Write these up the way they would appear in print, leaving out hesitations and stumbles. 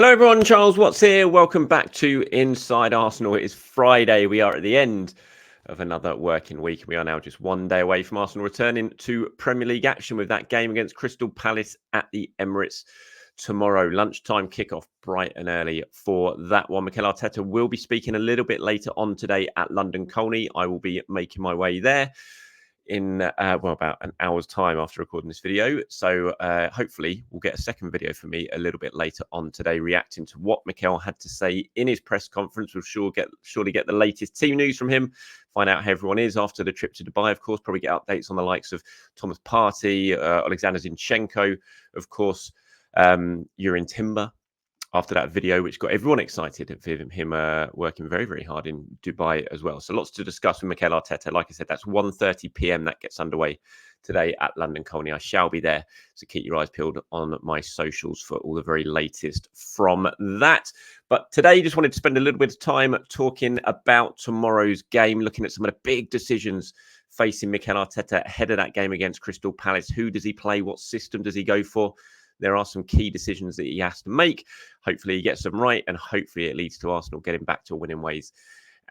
Hello, everyone. Charles Watts here. Welcome back to Inside Arsenal. It is Friday. We are at the end of another working week. We are now just one day away from Arsenal returning to Premier League action with that game against Crystal Palace at the Emirates tomorrow. Lunchtime kickoff, bright and early for that one. Mikel Arteta will be speaking a little bit later on today at London Colney. I will be making my way there in about an hour's time after recording this video. So hopefully we'll get a second video for me a little bit later on today, reacting to what Mikel had to say in his press conference. We'll surely get the latest team news from him, find out how everyone is after the trip to Dubai, of course, probably get updates on the likes of Thomas Partey, Alexander Zinchenko, of course, Urin Timber, after that video, which got everyone excited of him working very, very hard in Dubai as well. So lots to discuss with Mikel Arteta. Like I said, that's 1:30 p.m. that gets underway today at London Colney. I shall be there, so keep your eyes peeled on my socials for all the very latest from that. But today, just wanted to spend a little bit of time talking about tomorrow's game, looking at some of the big decisions facing Mikel Arteta ahead of that game against Crystal Palace. Who does he play? What system does he go for? There are some key decisions that he has to make. Hopefully he gets them right, and hopefully it leads to Arsenal getting back to winning ways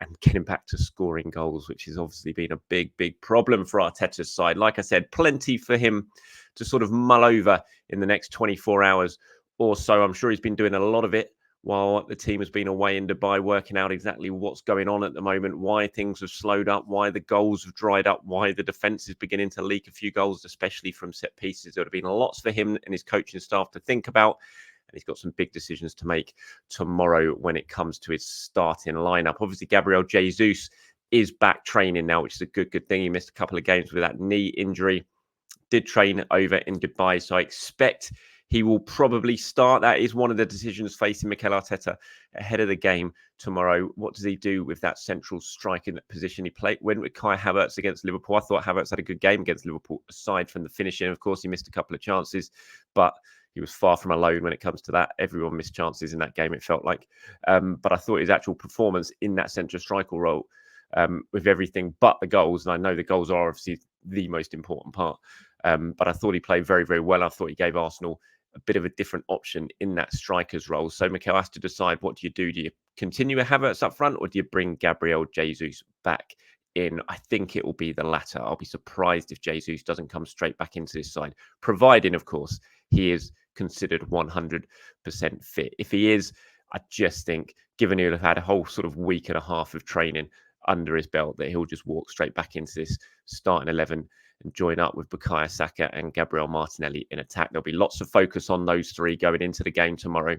and getting back to scoring goals, which has obviously been a big, big problem for Arteta's side. Like I said, plenty for him to sort of mull over in the next 24 hours or so. I'm sure he's been doing a lot of it while the team has been away in Dubai, working out exactly what's going on at the moment, why things have slowed up, why the goals have dried up, why the defence is beginning to leak a few goals, especially from set pieces. There would have been lots for him and his coaching staff to think about. And he's got some big decisions to make tomorrow when it comes to his starting lineup. Obviously, Gabriel Jesus is back training now, which is a good thing. He missed a couple of games with that knee injury. Did train over in Dubai, so I expect he will probably start. That is one of the decisions facing Mikel Arteta ahead of the game tomorrow. What does he do with that central striking position? He went with Kai Havertz against Liverpool. I thought Havertz had a good game against Liverpool, aside from the finishing. Of course, he missed a couple of chances, but he was far from alone when it comes to that. Everyone missed chances in that game, it felt like. But I thought his actual performance in that central striker role, with everything but the goals, and I know the goals are obviously the most important part, but I thought he played very, very well. I thought he gave Arsenal a bit of a different option in that striker's role. So Mikel has to decide, what do you do? Do you continue with Havertz up front, or do you bring Gabriel Jesus back in? I think it will be the latter. I'll be surprised if Jesus doesn't come straight back into this side, providing, of course, he is considered 100% fit. If he is, I just think, given he'll have had a whole sort of week and a half of training under his belt, that he'll just walk straight back into this starting 11 and join up with Bukayo Saka and Gabriel Martinelli in attack. There'll be lots of focus on those three going into the game tomorrow,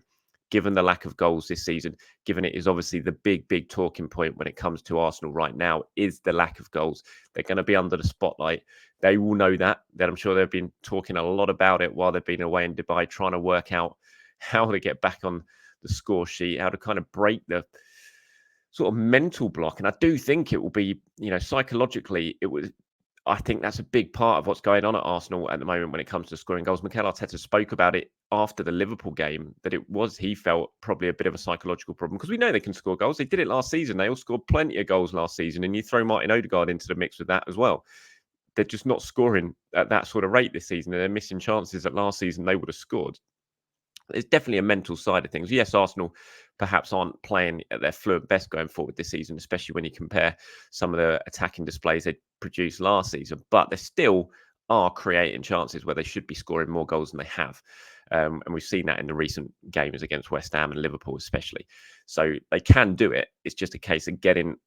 given the lack of goals this season, given it is obviously the big, big talking point when it comes to Arsenal right now, is the lack of goals. They're going to be under the spotlight. They will know that. Then I'm sure they've been talking a lot about it while they've been away in Dubai, trying to work out how to get back on the score sheet, how to kind of break the sort of mental block. And I do think it will be, psychologically, I think that's a big part of what's going on at Arsenal at the moment when it comes to scoring goals. Mikel Arteta spoke about it after the Liverpool game, that he felt probably a bit of a psychological problem, because we know they can score goals. They did it last season. They all scored plenty of goals last season, and you throw Martin Odegaard into the mix with that as well. They're just not scoring at that sort of rate this season, and they're missing chances that last season they would have scored. There's definitely a mental side of things. Yes, Arsenal perhaps aren't playing at their fluent best going forward this season, especially when you compare some of the attacking displays they produced last season, but they still are creating chances where they should be scoring more goals than they have. And we've seen that in the recent games against West Ham and Liverpool especially. So they can do it. It's just a case of getting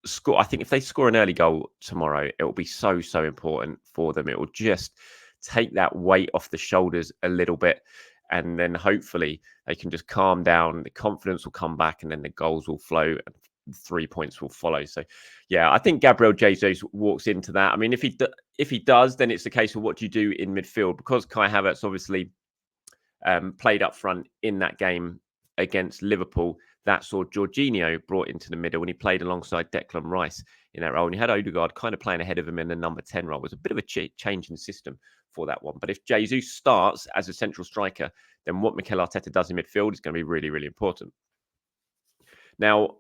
score. I think if they score an early goal tomorrow, it will be so important for them. It will just take that weight off the shoulders a little bit. And then hopefully they can just calm down. The confidence will come back, and then the goals will flow, and 3 points will follow. So, yeah, I think Gabriel Jesus walks into that. I mean, if he does, then it's a case of what do you do in midfield? Because Kai Havertz obviously played up front in that game against Liverpool. That saw Jorginho brought into the middle, and he played alongside Declan Rice in that role. And you had Odegaard kind of playing ahead of him in the number 10 role. It was a bit of a change in system for that one. But if Jesus starts as a central striker, then what Mikel Arteta does in midfield is going to be really, really important. Now,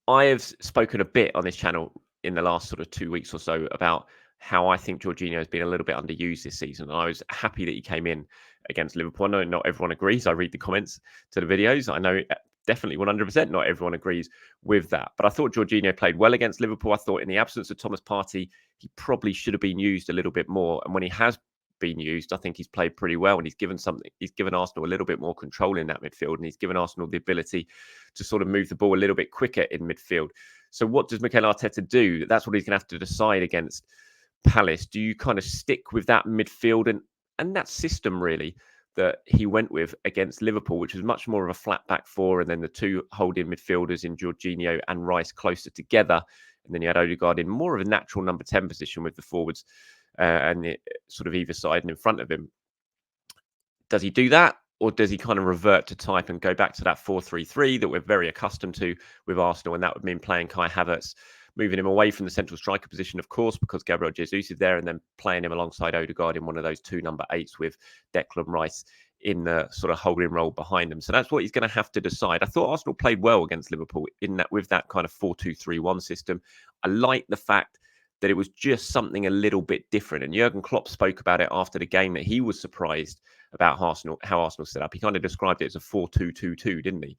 I have spoken a bit on this channel in the last sort of 2 weeks or so about how I think Jorginho has been a little bit underused this season. And I was happy that he came in against Liverpool. I know not everyone agrees. I read the comments to the videos. I know definitely 100% not everyone agrees with that. But I thought Jorginho played well against Liverpool. I thought in the absence of Thomas Partey, he probably should have been used a little bit more. And when he has been used, I think he's played pretty well, and he's given Arsenal a little bit more control in that midfield, and he's given Arsenal the ability to sort of move the ball a little bit quicker in midfield. So what does Mikel Arteta do? That's what he's going to have to decide against Palace. Do you kind of stick with that midfield and that system really that he went with against Liverpool, which was much more of a flat back four, and then the two holding midfielders in Jorginho and Rice closer together, and then you had Odegaard in more of a natural number 10 position with the forwards sort of either side and in front of him? Does he do that? Or does he kind of revert to type and go back to that 4-3-3 that we're very accustomed to with Arsenal? And that would mean playing Kai Havertz, moving him away from the central striker position, of course, because Gabriel Jesus is there, and then playing him alongside Odegaard in one of those two number 8s with Declan Rice in the sort of holding role behind them. So that's what he's going to have to decide. I thought Arsenal played well against Liverpool in that with that kind of 4-2-3-1 system. I like the fact that it was just something a little bit different. And Jurgen Klopp spoke about it after the game, that he was surprised about how Arsenal set up. He kind of described it as a 4-2-2-2, didn't he?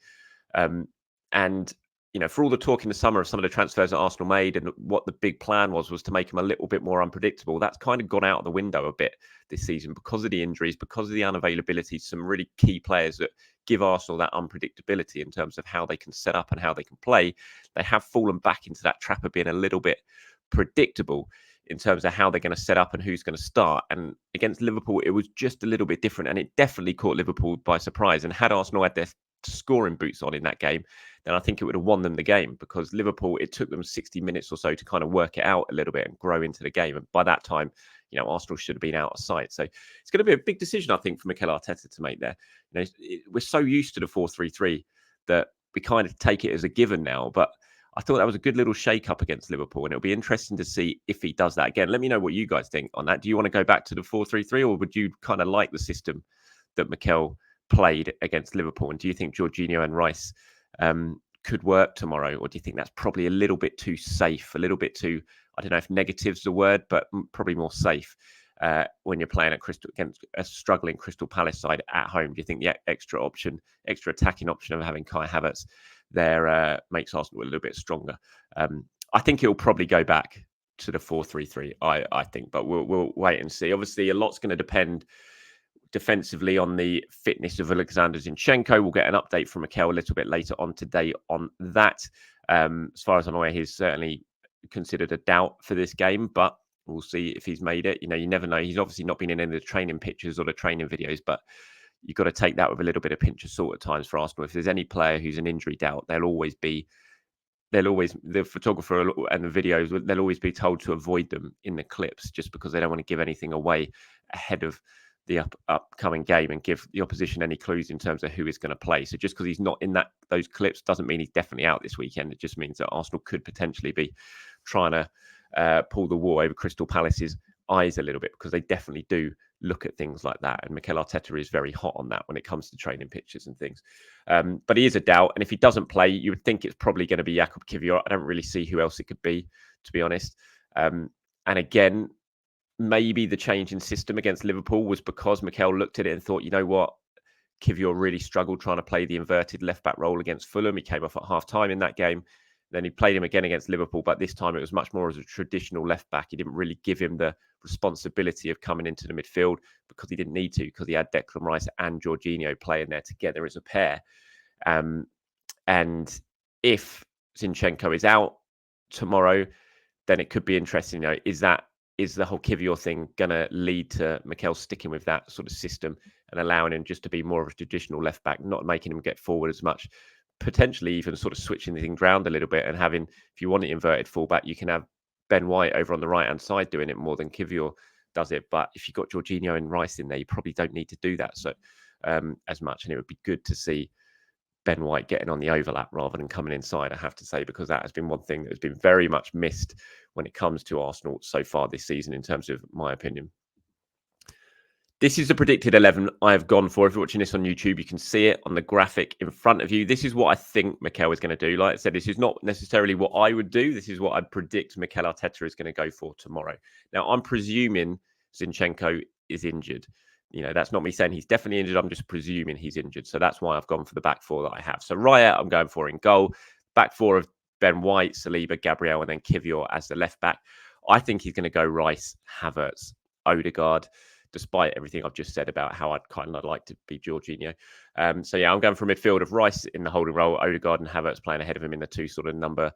And, you know, for all the talk in the summer of some of the transfers that Arsenal made and what the big plan was to make them a little bit more unpredictable, that's kind of gone out of the window a bit this season because of the injuries, because of the unavailability, some really key players that give Arsenal that unpredictability in terms of how they can set up and how they can play. They have fallen back into that trap of being a little bit predictable in terms of how they're going to set up and who's going to start. And against Liverpool, it was just a little bit different, and it definitely caught Liverpool by surprise. And had Arsenal had their scoring boots on in that game, then I think it would have won them the game, because Liverpool, it took them 60 minutes or so to kind of work it out a little bit and grow into the game. And by that time, you know, Arsenal should have been out of sight. So it's going to be a big decision, I think, for Mikel Arteta to make there. You know, we're so used to the 4-3-3 that we kind of take it as a given now, but I thought that was a good little shake-up against Liverpool, and it'll be interesting to see if he does that again. Let me know what you guys think on that. Do you want to go back to the 4-3-3, or would you kind of like the system that Mikel played against Liverpool? And do you think Jorginho and Rice could work tomorrow, or do you think that's probably a little bit too safe, a little bit too, I don't know if negative's the word, but probably more safe when you're playing against a struggling Crystal Palace side at home? Do you think the extra attacking option of having Kai Havertz there makes Arsenal a little bit stronger? I think it'll probably go back to the 4-3-3, I think, but we'll wait and see. Obviously, a lot's going to depend defensively on the fitness of Alexander Zinchenko. We'll get an update from Mikel a little bit later on today on that. As far as I'm aware, he's certainly considered a doubt for this game, but we'll see if he's made it. You know, you never know. He's obviously not been in any of the training pictures or the training videos, but you've got to take that with a little bit of pinch of salt at times for Arsenal. If there's any player who's an injury doubt, the photographer and the videos, they'll always be told to avoid them in the clips, just because they don't want to give anything away ahead of the upcoming game and give the opposition any clues in terms of who is going to play. So just because he's not in those clips doesn't mean he's definitely out this weekend. It just means that Arsenal could potentially be trying to pull the wool over Crystal Palace's eyes a little bit, because they definitely do look at things like that. And Mikel Arteta is very hot on that when it comes to training pictures and things. But he is a doubt. And if he doesn't play, you would think it's probably going to be Jakub Kiwior. I don't really see who else it could be, to be honest. And again, maybe the change in system against Liverpool was because Mikel looked at it and thought, you know what, Kiwior really struggled trying to play the inverted left-back role against Fulham. He came off at half-time in that game. Then he played him again against Liverpool, but this time it was much more as a traditional left-back. He didn't really give him the responsibility of coming into the midfield, because he didn't need to, because he had Declan Rice and Jorginho playing there together as a pair. And if Zinchenko is out tomorrow, then it could be interesting. You know, is the whole Kiwior thing going to lead to Mikel sticking with that sort of system and allowing him just to be more of a traditional left back, not making him get forward as much, potentially even sort of switching things around a little bit, and having, if you want an inverted fullback, you can have Ben White over on the right-hand side doing it more than Kiwior does it. But if you've got Jorginho and Rice in there, you probably don't need to do that so as much. And it would be good to see Ben White getting on the overlap rather than coming inside, I have to say, because that has been one thing that has been very much missed when it comes to Arsenal so far this season, in terms of my opinion. This is the predicted 11 I have gone for. If you're watching this on YouTube, you can see it on the graphic in front of you. This is what I think Mikel is going to do. Like I said, this is not necessarily what I would do. This is what I predict Mikel Arteta is going to go for tomorrow. Now, I'm presuming Zinchenko is injured. That's not me saying he's definitely injured. I'm just presuming he's injured. So that's why I've gone for the back four that I have. So Raya, I'm going for in goal. Back four of Ben White, Saliba, Gabriel, and then Kivior as the left back. I think he's going to go Rice, Havertz, Odegaard, despite everything I've just said about how I'd kind of like to be Jorginho. So yeah, I'm going for a midfield of Rice in the holding role, Odegaard and Havertz playing ahead of him in the two sort of number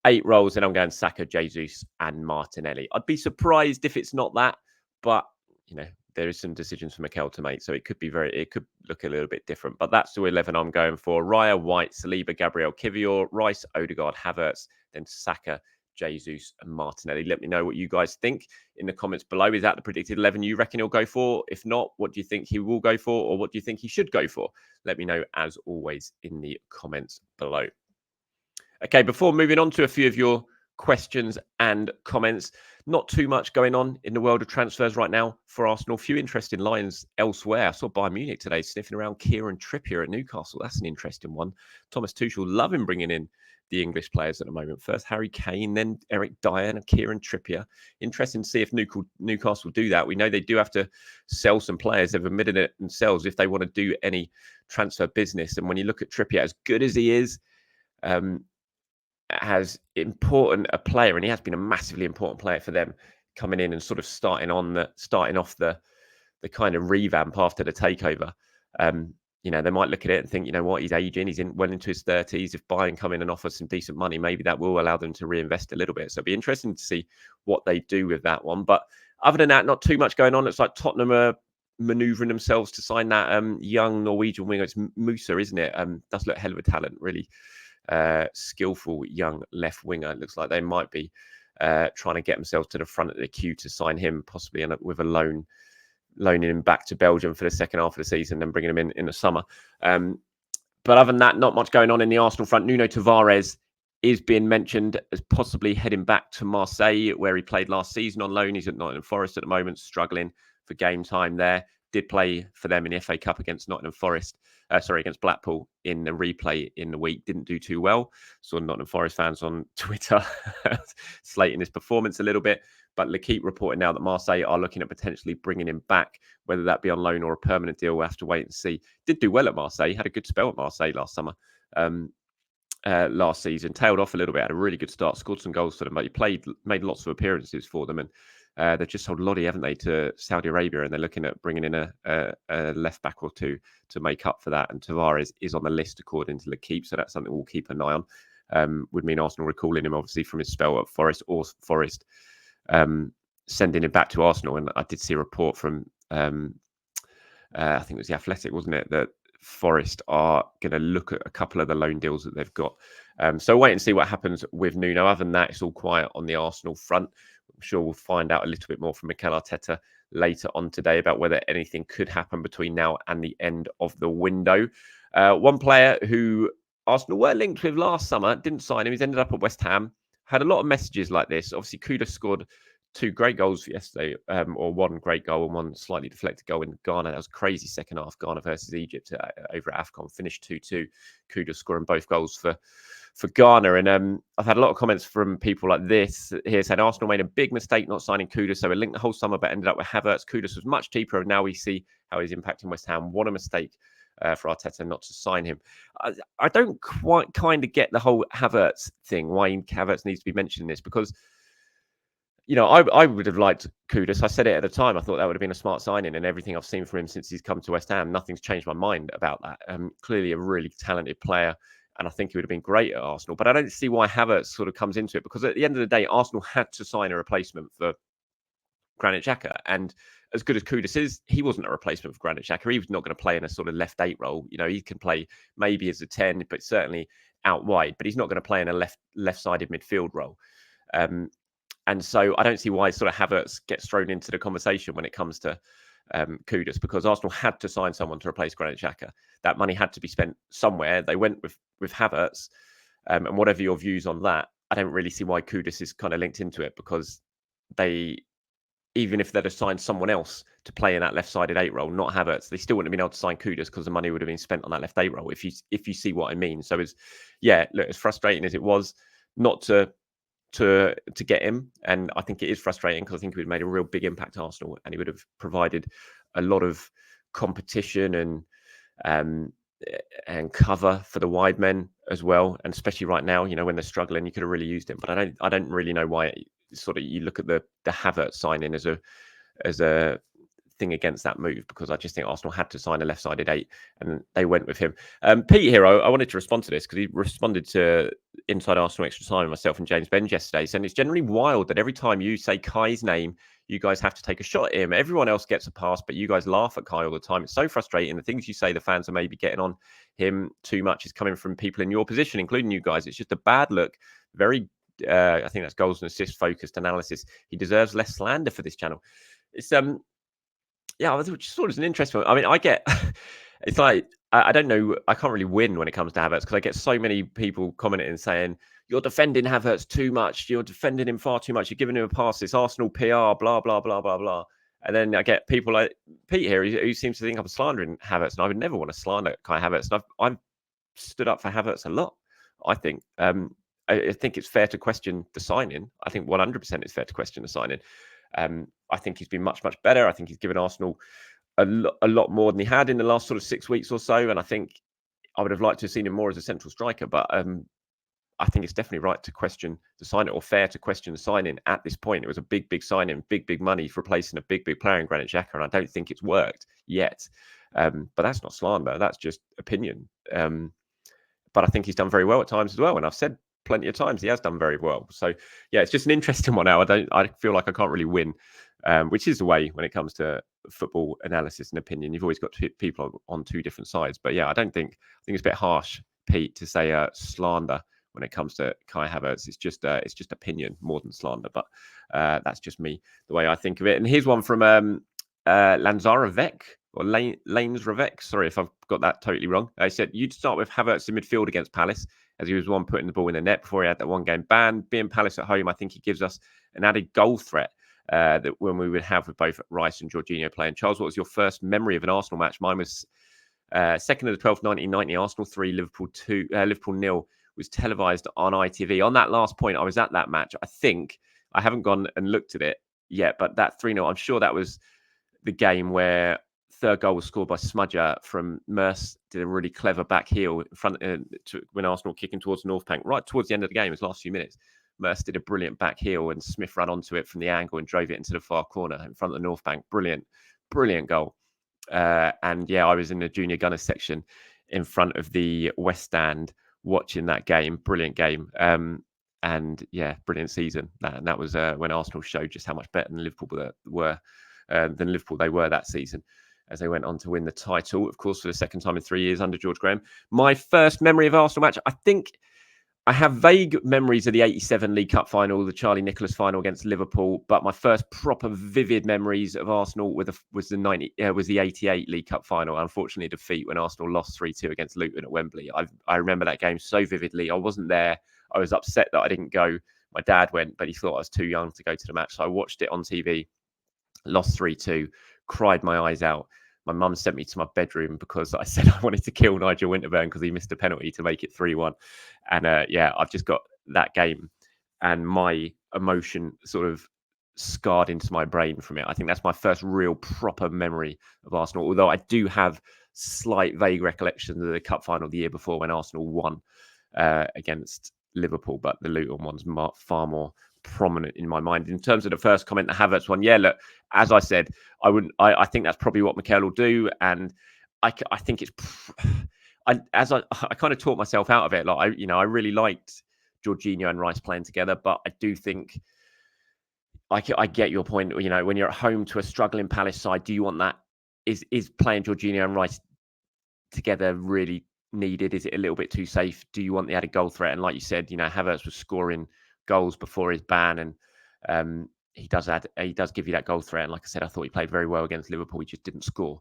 8 roles. And I'm going Saka, Jesus, and Martinelli. I'd be surprised if it's not that, but there is some decisions for Mikel to make, so it could look a little bit different. But that's the 11 I'm going for. Raya, White, Saliba, Gabriel, Kivior, Rice, Odegaard, Havertz, then Saka, Jesus, and Martinelli. Let me know what you guys think in the comments below. Is that the predicted 11 you reckon he'll go for? If not, what do you think he will go for, or what do you think he should go for? Let me know, as always, in the comments below. Okay, before moving on to a few of your questions and comments, not too much going on in the world of transfers right now for Arsenal. Few interesting lines elsewhere. I saw Bayern Munich today sniffing around Kieran Trippier at Newcastle. That's an interesting one. Thomas Tuchel loving bringing in the English players at the moment. First Harry Kane, then Eric Dyer and Kieran Trippier. Interesting to see if Newcastle do that. We know they do have to sell some players. They've admitted it themselves if they want to do any transfer business. And when you look at Trippier, as good as he is, as important a player, and he has been a massively important player for them, coming in and sort of starting off the kind of revamp after the takeover. They might look at it and think, he's aging, he's well into his 30s. If Bayern come in and offer some decent money, maybe that will allow them to reinvest a little bit. So it'll be interesting to see what they do with that one. But other than that, not too much going on. It's like Tottenham are manoeuvring themselves to sign that young Norwegian winger. It's Musa, isn't it? Does look a hell of a talent, really. Skillful young left winger. It looks like they might be trying to get themselves to the front of the queue to sign him, possibly with a loaning him back to Belgium for the second half of the season, then bringing him in the summer. But other than that, not much going on in the Arsenal front. Nuno Tavares is being mentioned as possibly heading back to Marseille, where he played last season on loan. He's at Nottingham Forest at the moment, struggling for game time there. Did play for them in the FA Cup against against Blackpool in the replay in the week. Didn't do too well. Saw Nottingham Forest fans on Twitter slating his performance a little bit. But L'Équipe reporting now that Marseille are looking at potentially bringing him back, whether that be on loan or a permanent deal. We'll have to wait and see. Did do well at Marseille. Had a good spell at Marseille last summer. Last season, tailed off a little bit, had a really good start, scored some goals for them, but he made lots of appearances for them, and they've just sold Lodi, haven't they, to Saudi Arabia, and they're looking at bringing in a left back or two to make up for that. And Tavares is on the list according to L'Équipe, so that's something we'll keep an eye on. Would mean Arsenal recalling him obviously from his spell at Forest, or Forest sending him back to Arsenal. And I did see a report from I think it was The Athletic, wasn't it, that Forest are going to look at a couple of the loan deals that they've got. So wait and see what happens with Nuno. Other than that, it's all quiet on the Arsenal front. I'm sure we'll find out a little bit more from Mikel Arteta later on today about whether anything could happen between now and the end of the window. One player who Arsenal were linked with last summer, didn't sign him. He's ended up at West Ham. Had a lot of messages like this. Obviously, Kudus scored 2 great goals yesterday, or 1 great goal and 1 slightly deflected goal in Ghana. That was crazy second half. Ghana versus Egypt over at AFCON, finished 2-2. Kudus scoring both goals for Ghana. And I've had a lot of comments from people like this here saying Arsenal made a big mistake not signing Kudus. So we linked the whole summer, but ended up with Havertz. Kudus was much cheaper, and now we see how he's impacting West Ham. What a mistake for Arteta not to sign him. I don't quite kind of get the whole Havertz thing, why Havertz needs to be mentioned in this, because I would have liked Kudus. I said it at the time. I thought that would have been a smart signing, and everything I've seen from him since he's come to West Ham, nothing's changed my mind about that. Clearly a really talented player, and I think he would have been great at Arsenal. But I don't see why Havertz sort of comes into it, because at the end of the day, Arsenal had to sign a replacement for Granit Xhaka. And as good as Kudus is, he wasn't a replacement for Granit Xhaka. He was not going to play in a sort of left 8 role. He can play maybe as a 10, but certainly out wide. But he's not going to play in a left-sided midfield role. And so I don't see why sort of Havertz gets thrown into the conversation when it comes to Kudus, because Arsenal had to sign someone to replace Granit Xhaka. That money had to be spent somewhere. They went with Havertz, and whatever your views on that, I don't really see why Kudus is kind of linked into it, because even if they'd have signed someone else to play in that left-sided 8 role, not Havertz, they still wouldn't have been able to sign Kudus, because the money would have been spent on that left 8 role, if you see what I mean. So as frustrating as it was not to to get him, and I think it is frustrating because I think he would have made a real big impact at Arsenal, and he would have provided a lot of competition um, and cover for the wide men as well, and especially right now, when they're struggling, you could have really used him. But I don't really know why. Sort of, you look at the Havertz signing as a thing against that move, because I just think Arsenal had to sign a left-sided 8, and they went with him. Pete here, I wanted to respond to this because he responded to Inside Arsenal Extra Time, myself and James Benz yesterday, saying it's generally wild that every time you say Kai's name, you guys have to take a shot at him. Everyone else gets a pass, but you guys laugh at Kai all the time. It's so frustrating. The things you say the fans are maybe getting on him too much is coming from people in your position, including you guys. It's just a bad look. Very, I think that's goals and assists focused analysis. He deserves less slander for this channel. It's yeah, I just thought it was an interesting one. I mean, I get it's like I don't know. I can't really win when it comes to Havertz because I get so many people commenting and saying you're defending Havertz too much. You're defending him far too much. You're giving him a pass. It's Arsenal PR. Blah blah blah blah blah. And then I get people like Pete here who seems to think I'm slandering Havertz, and I would never want to slander Kai Havertz. And I've stood up for Havertz a lot. I think. I think it's fair to question the signing. I think 100% it's fair to question the signing. I think he's been much, much better. I think he's given Arsenal a lot more than he had in the last sort of 6 weeks or so. And I think I would have liked to have seen him more as a central striker. But I think it's definitely right to question the signing, or fair to question the signing at this point. It was a big, big signing, big money for replacing a big, big player in Granit Xhaka. And I don't think it's worked yet. But that's not slander. That's just opinion. But I think he's done very well at times as well. And I've said plenty of times he has done very well. So yeah, it's just an interesting one now. I feel like I can't really win, which is the way when it comes to football analysis and opinion. You've always got people on two different sides. But yeah, I think it's a bit harsh, Pete, to say slander when it comes to Kai Havertz. It's just opinion more than slander. But that's just me, the way I think of it. And here's one from Lanzarovec. Or Lanes Ravec, sorry if I've got that totally wrong. They said you'd start with Havertz in midfield against Palace, as he was the one putting the ball in the net before he had that one game ban. Being Palace at home, I think he gives us an added goal threat that when we would have with both Rice and Jorginho playing. Charles, what was your first memory of an Arsenal match? Mine was 2nd of the 12th, 1990, Arsenal 3, Liverpool 2, Liverpool 0, was televised on ITV. On that last point, I was at that match. I think I haven't gone and looked at it yet, but that 3-0, I'm sure that was the game where third goal was scored by Smudger from Merce, did a really clever back heel in front when Arsenal kicking towards the North Bank, right towards the end of the game, his last few minutes. Merce did a brilliant back heel and Smith ran onto it from the angle and drove it into the far corner in front of the North Bank. Brilliant goal. And yeah, I was in the junior gunners section in front of the West Stand watching that game. Brilliant game. And yeah, brilliant season. That was when Arsenal showed just how much better than Liverpool were that season, as they went on to win the title, of course, for the second time in 3 years under George Graham. My first memory of Arsenal match, I think I have vague memories of the 87 League Cup final, the Charlie Nicholas final against Liverpool, but my first proper vivid memories of Arsenal was the 88 League Cup final. Unfortunately, a defeat when Arsenal lost 3-2 against Luton at Wembley. I remember that game so vividly. I wasn't there. I was upset that I didn't go. My dad went, but he thought I was too young to go to the match. So I watched it on TV, lost 3-2, cried my eyes out. My mum sent me to my bedroom because I said I wanted to kill Nigel Winterburn because he missed a penalty to make it 3-1. And yeah, I've just got that game and my emotion sort of scarred into my brain from it. I think that's my first real proper memory of Arsenal, although I do have slight vague recollections of the cup final the year before when Arsenal won against Liverpool, but the Luton one's far more prominent in my mind. In terms of the first comment, the Havertz one, yeah, look, as I said, I think that's probably what Mikel will do, and I think it's I kind of taught myself out of it. Like I really liked Jorginho and Rice playing together, but I do think I get your point. When you're at home to a struggling Palace side, do you want that? Is playing Jorginho and Rice together really needed? Is it a little bit too safe? Do you want the added goal threat? And like you said, Havertz was scoring goals before his ban, and he does give you that goal threat. And like I said, I thought he played very well against Liverpool. He just didn't score.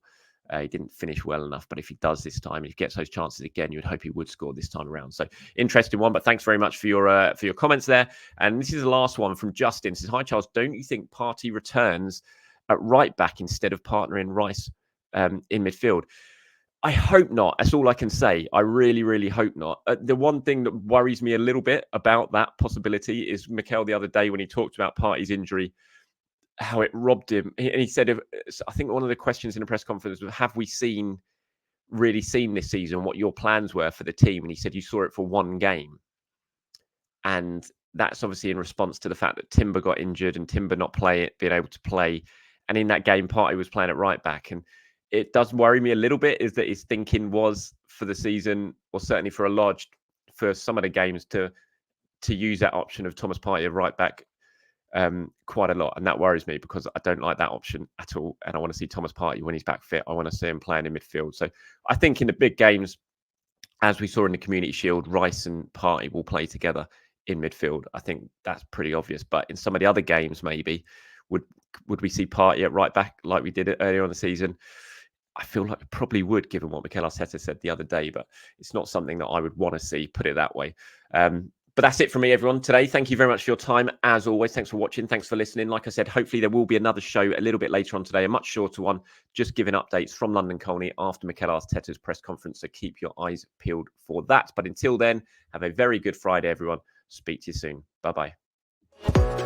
He didn't finish well enough. But if he does this time, if he gets those chances again, you would hope he would score this time around. So interesting one. But thanks very much for your comments there. And this is the last one from Justin. It says, "Hi Charles, don't you think Partey returns at right back instead of partnering Rice in midfield?" I hope not. That's all I can say. I really, really hope not. The one thing that worries me a little bit about that possibility is Mikel the other day when he talked about Partey's injury, how it robbed him. And he said, I think one of the questions in the press conference was, have we really seen this season what your plans were for the team? And he said, you saw it for one game. And that's obviously in response to the fact that Timber got injured and Timber not being able to play. And in that game, Partey was playing at right back. And it does worry me a little bit is that his thinking was for the season, or certainly for some of the games, to use that option of Thomas Partey at right back quite a lot. And that worries me because I don't like that option at all. And I want to see Thomas Partey when he's back fit. I want to see him playing in midfield. So I think in the big games, as we saw in the Community Shield, Rice and Partey will play together in midfield. I think that's pretty obvious. But in some of the other games, maybe would we see Partey at right back like we did it earlier on the season? I feel like we probably would, given what Mikel Arteta said the other day, but it's not something that I would want to see, put it that way. But that's it from me, everyone, today. Thank you very much for your time. As always, thanks for watching. Thanks for listening. Like I said, hopefully there will be another show a little bit later on today, a much shorter one, just giving updates from London Colney after Mikel Arteta's press conference. So keep your eyes peeled for that. But until then, have a very good Friday, everyone. Speak to you soon. Bye-bye.